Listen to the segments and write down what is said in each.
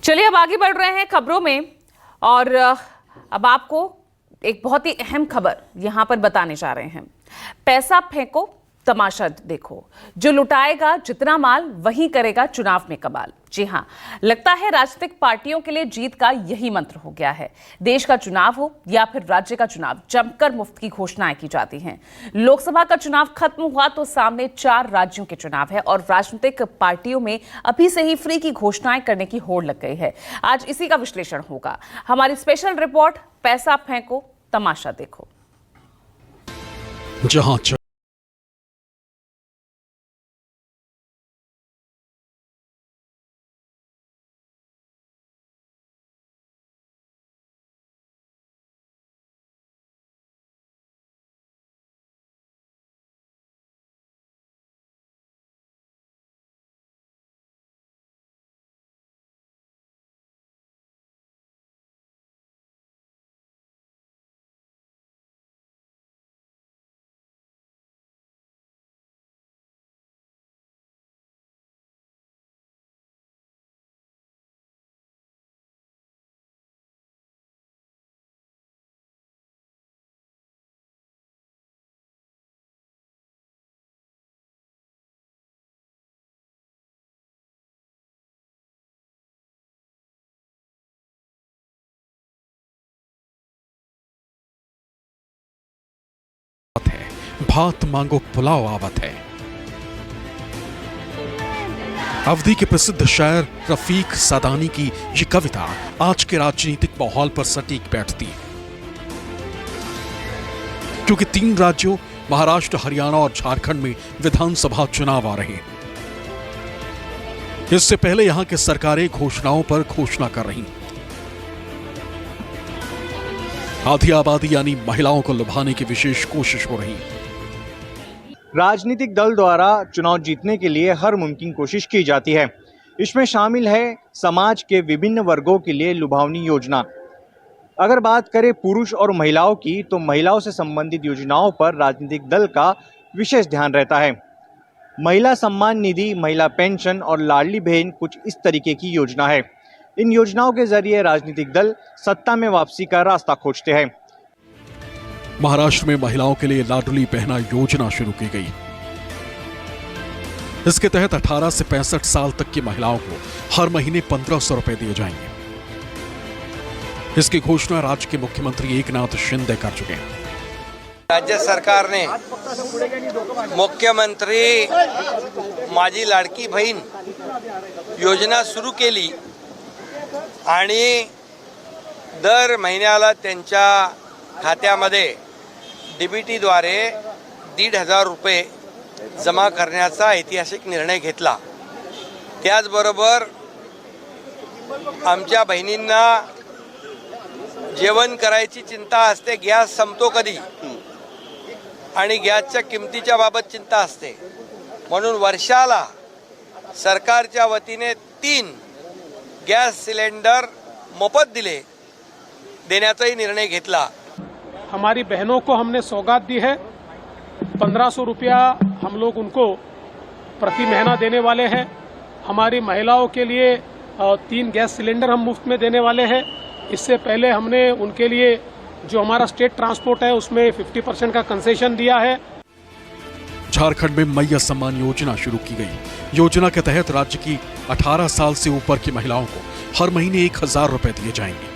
चलिए अब आगे बढ़ रहे हैं खबरों में और अब आपको एक बहुत ही अहम खबर यहां पर बताने जा रहे हैं। पैसा फेंको तमाशा देखो, जो लुटाएगा जितना माल वही करेगा चुनाव में कमाल। जी हां, लगता है राजनीतिक पार्टियों के लिए जीत का यही मंत्र हो गया है। देश का चुनाव हो या फिर राज्य का चुनाव, जमकर मुफ्त की घोषणाएं की जाती हैं। लोकसभा का चुनाव खत्म हुआ तो सामने 4 राज्यों के चुनाव है और राजनीतिक पार्टियों में अभी से ही फ्री की घोषणाएं करने की होड़ लग गई है। आज इसी का विश्लेषण होगा। हमारी स्पेशल रिपोर्ट पैसा फेंको तमाशा देखो। जहां भात मांगो पुलाव आवत है। अवधी के प्रसिद्ध शायर रफीक सादानी की ये कविता आज के राजनीतिक माहौल पर सटीक बैठती है, क्योंकि 3 राज्यों महाराष्ट्र, हरियाणा और झारखंड में विधानसभा चुनाव आ रहे हैं। इससे पहले यहां की सरकारें घोषणाओं पर घोषणा कर रही। आधी आबादी यानी महिलाओं को लुभाने की विशेष कोशिश हो रही। राजनीतिक दल द्वारा चुनाव जीतने के लिए हर मुमकिन कोशिश की जाती है। इसमें शामिल है समाज के विभिन्न वर्गों के लिए लुभावनी योजना। अगर बात करें पुरुष और महिलाओं की, तो महिलाओं से संबंधित योजनाओं पर राजनीतिक दल का विशेष ध्यान रहता है। महिला सम्मान निधि, महिला पेंशन और लाडली बहन कुछ इस तरीके की योजना है। इन योजनाओं के जरिए राजनीतिक दल सत्ता में वापसी का रास्ता खोजते हैं। महाराष्ट्र में महिलाओं के लिए लाडली बहना योजना शुरू की गई। इसके तहत 18 से 65 साल तक की महिलाओं को हर महीने 1500 रुपए दिए जाएंगे। इसकी घोषणा राज्य के मुख्यमंत्री एकनाथ शिंदे कर चुके हैं। राज्य सरकार ने मुख्यमंत्री माझी लाडकी बहीण योजना सुरू केली आणि दर महिन्याला त्यांच्या खात्यामध्ये डीबीटीद्वारे 1,500 रुपये जमा करण्याचा ऐतिहासिक निर्णय घेतला। त्याचबरोबर आमच्या बहिणींना जेवण करायची चिंता असते, गॅस संपतो कधी आणि गॅसच्या किमतीच्या बाबत चिंता असते, म्हणून वर्षाला सरकारच्या वतीने 3 गॅस सिलेंडर मोफत देण्याचाही निर्णय घेतला। हमारी बहनों को हमने सौगात दी है। 1500 रुपया हम लोग उनको प्रति महीना देने वाले हैं। हमारी महिलाओं के लिए 3 गैस सिलेंडर हम मुफ्त में देने वाले हैं। इससे पहले हमने उनके लिए जो हमारा स्टेट ट्रांसपोर्ट है उसमें 50% का कंसेशन दिया है। झारखंड में मैया सम्मान योजना शुरू की गई। योजना के तहत राज्य की 18 साल से ऊपर की महिलाओं को हर महीने 1000 रुपए दिए जाएंगे।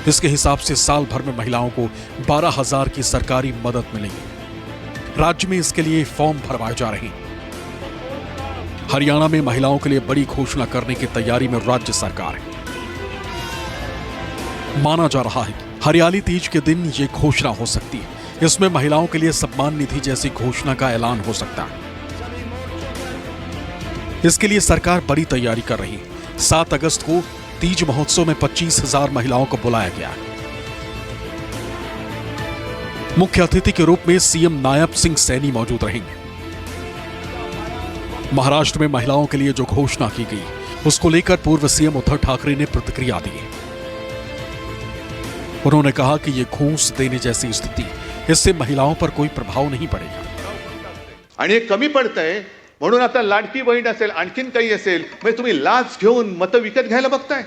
इसके हिसाब से साल भर में महिलाओं को 12,000 की सरकारी मदद मिलेगी। राज्य में इसके लिए फॉर्म भरवाए जा रहे हैं। हरियाणा में महिलाओं के लिए बड़ी घोषणा करने की तैयारी में राज्य सरकार है। माना जा रहा है कि हरियाली तीज के दिन ये घोषणा हो सकती है। इसमें महिलाओं के लिए सम्मान निधि जैसी घोषणा का ऐलान हो सकता है। इसके लिए सरकार बड़ी तैयारी कर रही है। 7 अगस्त को तीज महोत्सव में 25,000 महिलाओं को बुलाया गया है। मुख्य अतिथि के रूप में सीएम नायब सिंह सैनी मौजूद रहेंगे। महाराष्ट्र में महिलाओं के लिए जो घोषणा की गई उसको लेकर पूर्व सीएम उद्धव ठाकरे ने प्रतिक्रिया दी। उन्होंने कहा कि यह घूस देने जैसी स्थिति, इससे महिलाओं पर कोई प्रभाव नहीं पड़ेगा। आणि कमी पडतंय म्हणून आता लाडकी बहीण असेल, आणखीन काही असेल, म्हणजे तुम्ही लाच घेऊन मतं विकत घ्यायला बघताय.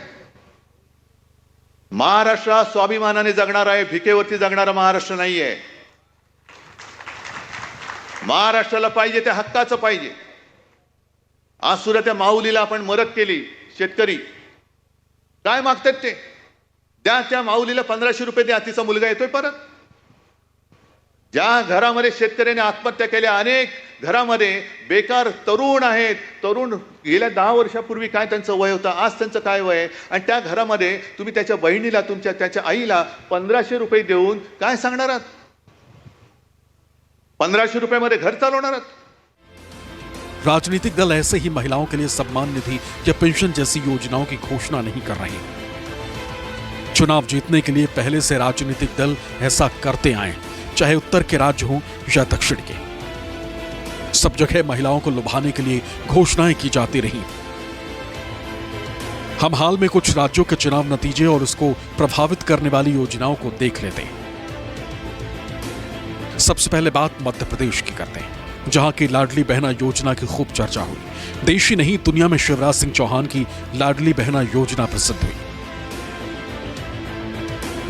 महाराष्ट्र हा स्वाभिमानाने जगणार आहे, भिकेवरती जगणारा महाराष्ट्र नाहीये. महाराष्ट्राला पाहिजे ते हक्काचं पाहिजे. आज सुद्धा त्या माऊलीला आपण मदत केली. शेतकरी काय मागतात ते द्या, त्या माऊलीला 1500 रुपये द्या, तिचा मुलगा येतोय परत. ज्या घरामध्ये शेतकऱ्याने आत्महत्या केल्या, अनेक घरामध्ये बेकार तरुण आहेत. तरुण गेल्या 10 वर्षापूर्वी काय त्यांचं वय होतं, आज त्यांचं काय वय आहे, आणि त्या घरामध्ये तुम्ही त्याच्या बहिणीला, त्याच्या आईला 1500 रुपये देऊन काय सांगणार आहात? 1500 रुपयामध्ये घर चालवणार आहात? राजनीतिक दल ऐसे ही महिलाओं के लिए सम्मान निधि या पेंशन जैसी योजनाओं की घोषणा नहीं कर रहे. चुनाव जीतने के लिए पहले से राजनीतिक दल ऐसा करते आए, चाहे उत्तर के राज्य हों या दक्षिण के. सब जगह महिलाओं को लुभाने के लिए घोषणाएं की जाती रहीं. हम हाल में कुछ राज्यों के चुनाव नतीजे और उसको प्रभावित करने वाली योजनाओं को देख लेते हैं. सबसे पहले बात मध्य प्रदेश की करते हैं, जहां की लाडली बहना योजना की खूब चर्चा हुई. देश ही नहीं, दुनिया में शिवराज सिंह चौहान की लाडली बहना योजना प्रसिद्ध हुई.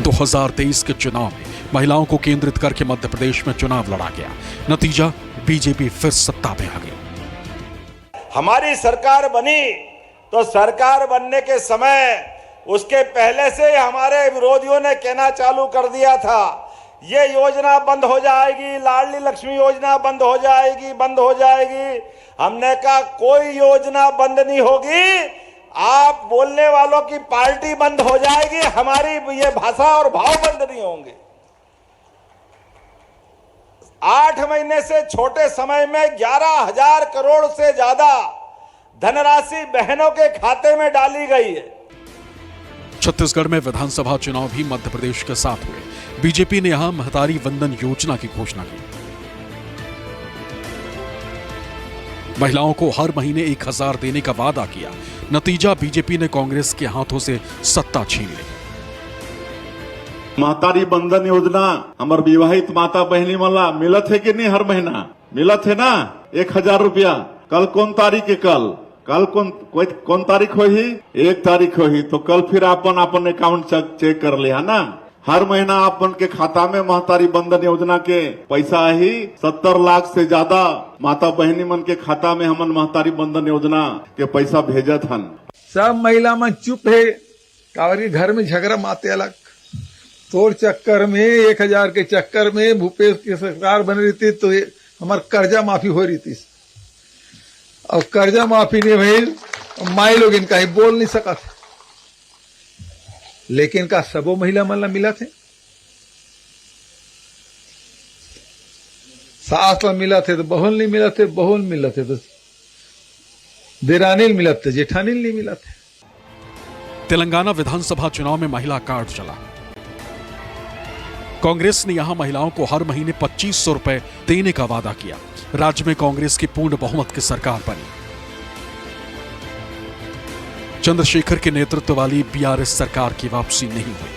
2023 के चुनाव में महिलाओं को केंद्रित करके मध्य प्रदेश में चुनाव लड़ा गया. नतीजा, बीजेपी फिर सत्ता में आ गई. हमारी सरकार बनी तो सरकार बनने के समय उसके पहले से हमारे विरोधियों ने कहना चालू कर दिया था, ये योजना बंद हो जाएगी, लाडली लक्ष्मी योजना बंद हो जाएगी, बंद हो जाएगी. हमने कहा कोई योजना बंद नहीं होगी, आप बोलने वालों की पार्टी बंद हो जाएगी, हमारी ये भाषा और भाव बंद नहीं होंगे. 8 महीने से छोटे समय में 11,000 करोड़ से ज्यादा धनराशि बहनों के खाते में डाली गई है. छत्तीसगढ़ में विधानसभा चुनाव भी मध्य प्रदेश के साथ हुए. बीजेपी ने यहां महतारी वंदन योजना की घोषणा की. महिलाओं को हर महीने 1000 देने का वादा किया. नतीजा, बीजेपी ने कांग्रेस के हाथों से सत्ता छीन ली. महतारी बंधन योजना हमार विवाहित माता बहनी मला मिलत है कि नहीं? हर महीना मिलत है ना 1000 रुपया. कल कौन तारीख है? कल कौन तारीख हो ही? 1 तारीख हो ही. तो कल फिर अपन अकाउंट चेक कर लिया ना. हर महीना अपन के खाता में महतारी बंधन योजना के पैसा ही 70 लाख से ज्यादा माता बहनी मन के खाता में हमन महतारी बंधन योजना के पैसा भेजत हन. सब महिला मन चुप है, कावरी घर में झगड़ा माते अलग. तोर चक्कर में 1000 के चक्कर में भूपेश की सरकार बन रही थी तो हमार कर्जा माफी हो रही थी. और कर्जा माफी नहीं भई, माई लोग इनका ही बोल नहीं सका थे. लेकिन का सबो महिला मन ला मिला थे, सास ला मिला थे तो बहुल नहीं मिला थे, बहुल मिला थे तो देरानी मिला थे, जेठानी नहीं मिला थे. तेलंगाना विधानसभा चुनाव में महिला कार्ड चला. कांग्रेस ने यहां महिलाओं को हर महीने 2500 रुपए देने का वादा किया. राज्य में कांग्रेस की पूर्ण बहुमत की सरकार बनी. चंद्रशेखर के नेतृत्व वाली बीआरएस सरकार की वापसी नहीं हुई.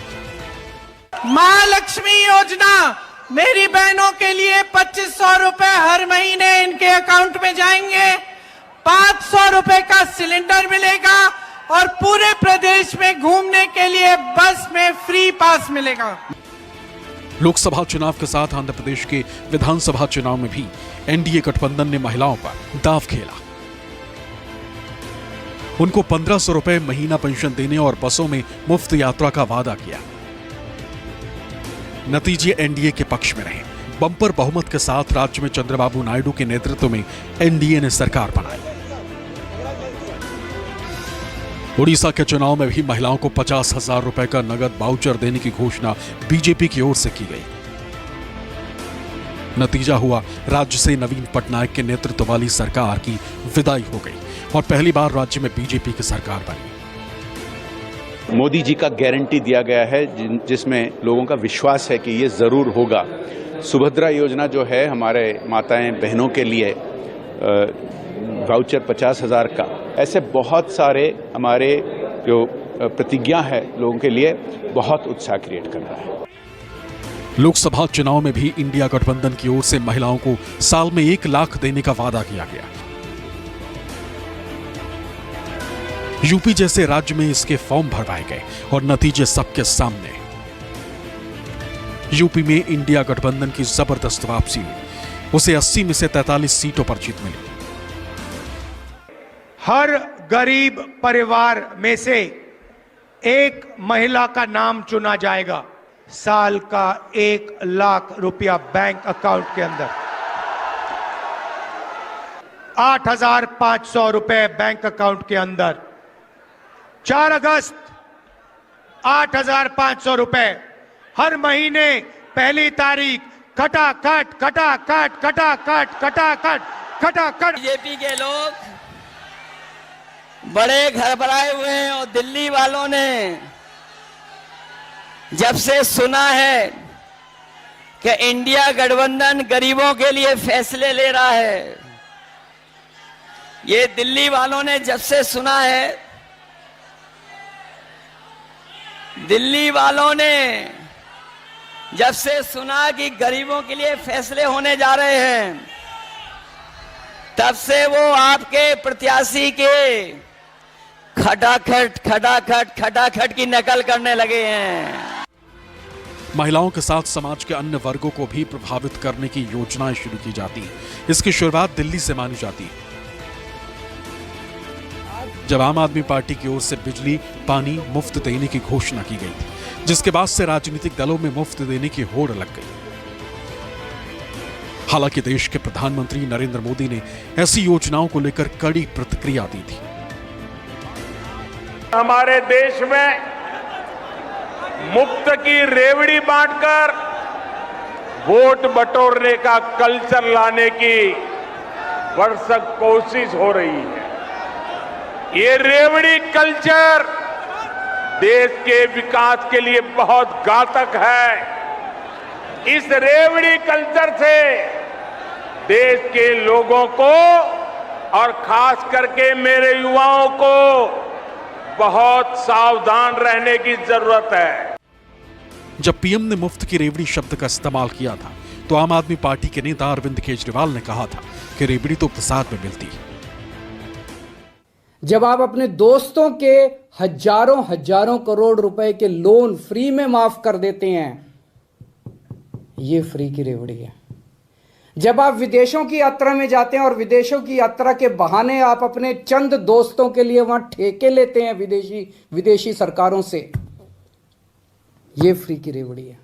मां लक्ष्मी योजना मेरी बहनों के लिए 2500 रुपए हर महीने इनके अकाउंट में जाएंगे. 500 रुपए का सिलेंडर मिलेगा और पूरे प्रदेश में घूमने के लिए बस में फ्री पास मिलेगा. लोकसभा चुनाव के साथ आंध्र प्रदेश के विधानसभा चुनाव में भी एनडीए गठबंधन ने महिलाओं पर दांव खेला. उनको 1500 रुपए महीना पेंशन देने और बसों में मुफ्त यात्रा का वादा किया. नतीजे एनडीए के पक्ष में रहे. बंपर बहुमत के साथ राज्य में चंद्रबाबू नायडू के नेतृत्व में एनडीए ने सरकार बनाई. उड़ीसा के चुनाव में भी महिलाओं को 50,000 रुपए का नगद वाउचर देने की घोषणा बीजेपी की ओर से की गई. नतीजा हुआ, राज्य से नवीन पटनायक के नेतृत्व वाली सरकार की विदाई हो गई और पहली बार राज्य में बीजेपी की सरकार बनी. मोदी जी का गारंटी दिया गया है जिसमें लोगों का विश्वास है कि ये जरूर होगा. सुभद्रा योजना जो है हमारे माताएं बहनों के लिए वाउचर 50,000 का, ऐसे बहुत सारे हमारे जो प्रतिज्ञा है लोगों के लिए बहुत उत्साह क्रिएट कर रहा है. लोकसभा चुनाव में भी इंडिया गठबंधन की ओर से महिलाओं को साल में 1 लाख देने का वादा किया गया. यूपी जैसे राज्य में इसके फॉर्म भरवाए गए और नतीजे सबके सामने। यूपी में इंडिया गठबंधन की जबरदस्त वापसी हुई, उसे 80 में से 43 सीटों पर जीत मिली। हर गरीब परिवार में से एक महिला का नाम चुना जाएगा। साल का 1 लाख रुपया बैंक अकाउंट के अंदर, 8,500 रुपए बैंक अकाउंट के अंदर। 4 अगस्त 8,500 रुपए हर महीने पहली तारीख, खटाखट खटाखट खटाखट खटाखट खटाखट। बीजेपी के लोग बड़े घर बनाए हुए हैं और दिल्ली वालों ने जब से सुना है कि इंडिया गठबंधन गरीबों के लिए फैसले ले रहा है, ये दिल्ली वालों ने जब से सुना है, दिल्ली वालों ने जब से सुना कि गरीबों के लिए फैसले होने जा रहे हैं, तब से वो आपके प्रत्याशी के खटाखट खटाखट खटाखट की नकल करने लगे हैं। महिलाओं के साथ समाज के अन्य वर्गों को भी प्रभावित करने की योजनाएं शुरू की जाती हैं। इसकी शुरुआत दिल्ली से मानी जाती है, जब आम आदमी पार्टी की ओर से बिजली पानी मुफ्त देने की घोषणा की गई थी, जिसके बाद से राजनीतिक दलों में मुफ्त देने की होड़ लग गई। हालांकि देश के प्रधानमंत्री नरेंद्र मोदी ने ऐसी योजनाओं को लेकर कड़ी प्रतिक्रिया दी थी। हमारे देश में मुफ्त की रेवड़ी बांटकर वोट बटोरने का कल्चर लाने की भरसक कोशिश हो रही है। ये रेवड़ी कल्चर देश के विकास के लिए बहुत घातक है। इस रेवड़ी कल्चर से देश के लोगों को और खास करके मेरे युवाओं को बहुत सावधान रहने की जरूरत है। जब पीएम ने मुफ्त की रेवड़ी शब्द का इस्तेमाल किया था, तो आम आदमी पार्टी के नेता अरविंद केजरीवाल ने कहा था कि रेवड़ी तो प्रसाद में मिलती है। जब आप अपने दोस्तों के हजारों हजारों करोड़ रुपए के लोन फ्री में माफ कर देते हैं, ये फ्री की रेवड़ी है। जब आप विदेशों की यात्रा में जाते हैं और विदेशों की यात्रा के बहाने आप अपने चंद दोस्तों के लिए वहां ठेके लेते हैं विदेशी सरकारों से, ये फ्री की रेवड़ी है।